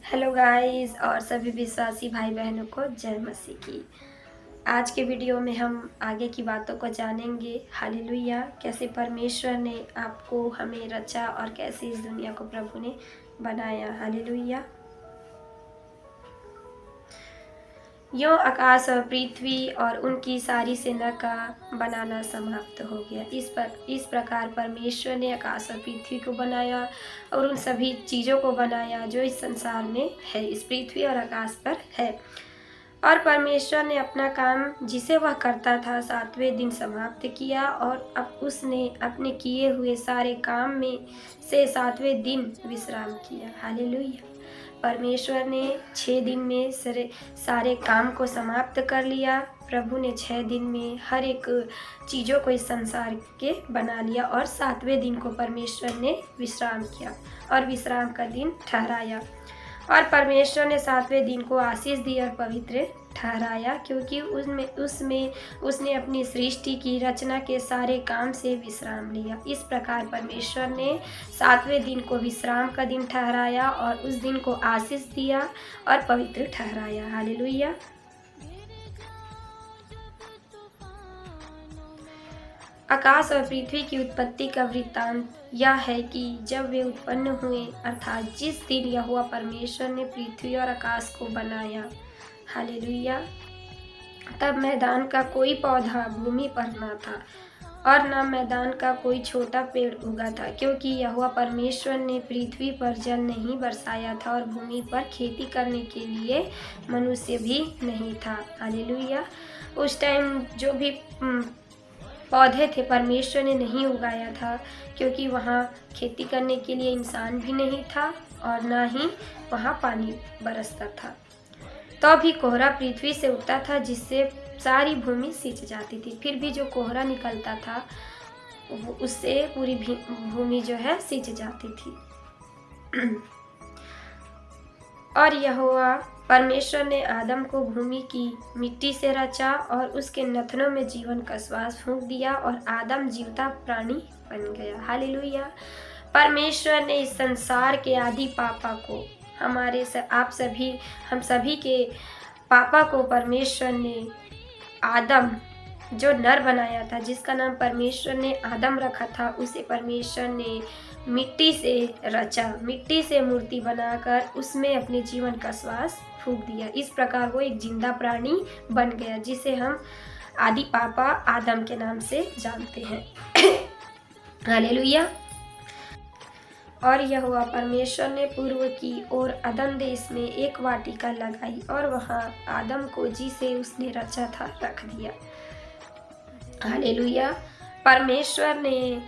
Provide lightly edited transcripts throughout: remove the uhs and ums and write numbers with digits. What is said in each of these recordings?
Hello guys और सभी विश्वासी भाई बहनों को जय मसीह की। आज के वीडियो में हम आगे की बातों को जानेंगे। हालेलुया। कैसे परमेश्वर ने आपको हमें रचा और कैसे इस दुनिया को प्रभु ने बनाया। हालेलुया। यूँ आकाश और पृथ्वी और उनकी सारी सेना का बनाना समाप्त हो गया। इस प्रकार परमेश्वर ने आकाश और पृथ्वी को बनाया और उन सभी चीज़ों को बनाया जो इस संसार में है, इस पृथ्वी और आकाश पर है। और परमेश्वर ने अपना काम जिसे वह करता था 7वें दिन समाप्त किया और अब उसने अपने किए हुए सारे काम में से 7वें दिन विश्राम किया। हालेलुया। परमेश्वर ने 6 दिन में सारे काम को समाप्त कर लिया। प्रभु ने 6 दिन में हर एक चीज़ों को इस संसार के बना लिया और 7वें दिन को परमेश्वर ने विश्राम किया और विश्राम का दिन ठहराया। और परमेश्वर ने 7वें दिन को आशीष दी और पवित्र ठहराया, क्योंकि उसमें उसने अपनी सृष्टि की रचना के सारे काम से विश्राम लिया। इस प्रकार परमेश्वर ने 7वें दिन को विश्राम का दिन ठहराया और उस दिन को आशीष दिया और पवित्र ठहराया। हालेलुया। आकाश और पृथ्वी की उत्पत्ति का वृत्तांत यह है कि जब वे उत्पन्न हुए, अर्थात जिस दिन यहोवा परमेश्वर ने पृथ्वी और आकाश को बनाया, हालेलुया, तब मैदान का कोई पौधा भूमि पर न था और न मैदान का कोई छोटा पेड़ उगा था, क्योंकि यहोवा परमेश्वर ने पृथ्वी पर जल नहीं बरसाया था और भूमि पर खेती करने के लिए मनुष्य भी नहीं था। हालेलुया। उस टाइम जो भी पौधे थे परमेश्वर ने नहीं उगाया था, क्योंकि वहाँ खेती करने के लिए इंसान भी नहीं था और ना ही वहाँ पानी बरसता था। तो भी कोहरा पृथ्वी से उठता था जिससे सारी भूमि सिंच जाती थी। फिर भी जो कोहरा निकलता था उससे पूरी भूमि जो है सिंच जाती थी। और यहोवा परमेश्वर ने आदम को भूमि की मिट्टी से रचा और उसके नथनों में जीवन का श्वास फूंक दिया और आदम जीवता प्राणी बन गया। हालेलुया। परमेश्वर ने इस संसार के आदि पापा को हम सभी के पापा को परमेश्वर ने आदम जो नर बनाया था, जिसका नाम परमेश्वर ने आदम रखा था, उसे परमेश्वर ने मिट्टी से रचा, मिट्टी से मूर्ति बनाकर उसमें अपने जीवन का श्वास फूंक दिया। इस प्रकार वो एक जिंदा प्राणी बन गया, जिसे हम आदि पापा आदम के नाम से जानते हैं। हालेलुया। और यहोवा परमेश्वर ने पूर्व की ओर अदन देश में एक वाटिका लगाई और वहां आदम को जिसे उसने रचा था रख दिया। हालेलुया। परमेश्वर ने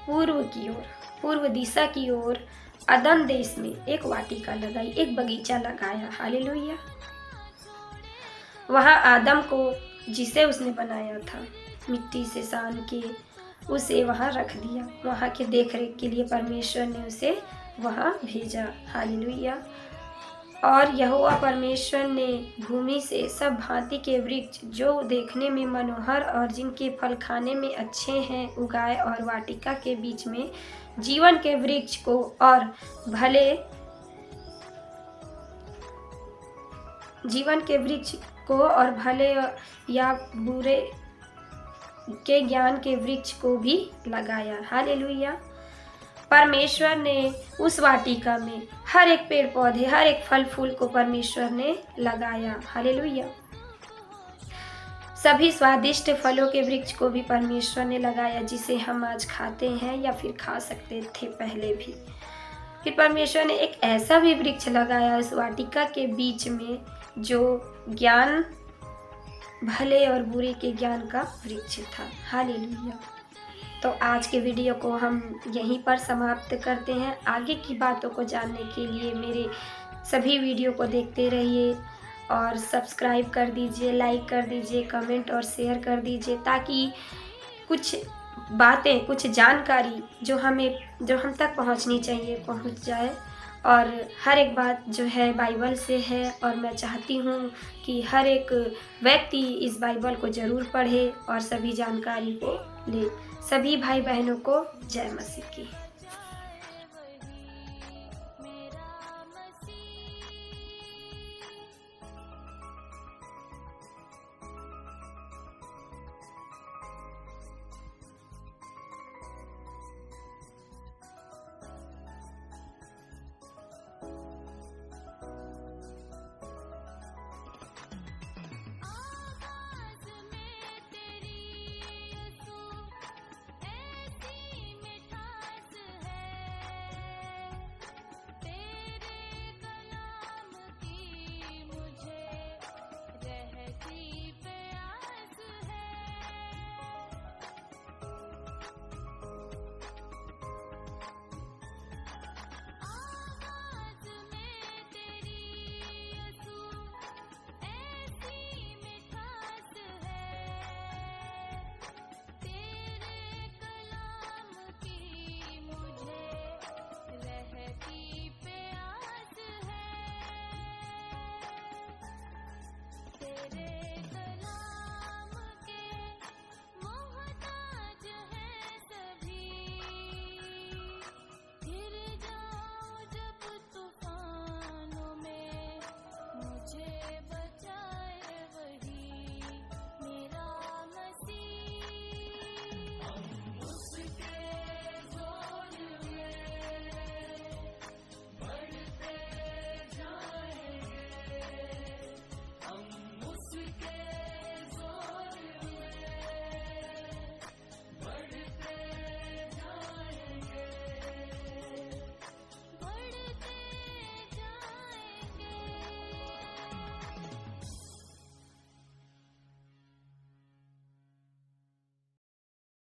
पूर्व दिशा की ओर अदन देश में एक वाटिका लगाई, एक बगीचा लगाया। हालेलुया। वहां आदम को जिसे उसने बनाया था मिट्टी से सान के उसे वहां रख दिया। वहां के देखरेख के लिए परमेश्वर ने उसे वहां भेजा। हालेलुया। और यहोवा परमेश्वर ने भूमि से सब भांति के वृक्ष जो देखने में मनोहर और जिनके फल खाने में अच्छे हैं उगाए और वाटिका के बीच में जीवन के वृक्ष को और भले या बुरे के ज्ञान के वृक्ष को भी लगाया। हालेलुया। परमेश्वर ने उस वाटिका में हर एक पेड़ पौधे, हर एक फल फूल को परमेश्वर ने लगाया। हालेलुया। सभी स्वादिष्ट फलों के वृक्ष को भी परमेश्वर ने लगाया, जिसे हम आज खाते हैं या फिर खा सकते थे पहले भी। फिर परमेश्वर ने एक ऐसा भी वृक्ष लगाया उस वाटिका के बीच में जो ज्ञान, भले और बुरे के ज्ञान का वृक्ष था। हालेलुया। तो आज के वीडियो को हम यहीं पर समाप्त करते हैं। आगे की बातों को जानने के लिए मेरे सभी वीडियो को देखते रहिए और सब्सक्राइब कर दीजिए, लाइक कर दीजिए, कमेंट और शेयर कर दीजिए, ताकि कुछ बातें, कुछ जानकारी जो हम तक पहुंचनी चाहिए पहुंच जाए। और हर एक बात जो है बाइबल से है और मैं चाहती हूँ कि हर एक व्यक्ति इस बाइबल को ज़रूर पढ़े और सभी जानकारी को ले। सभी भाई बहनों को जय मसीह की।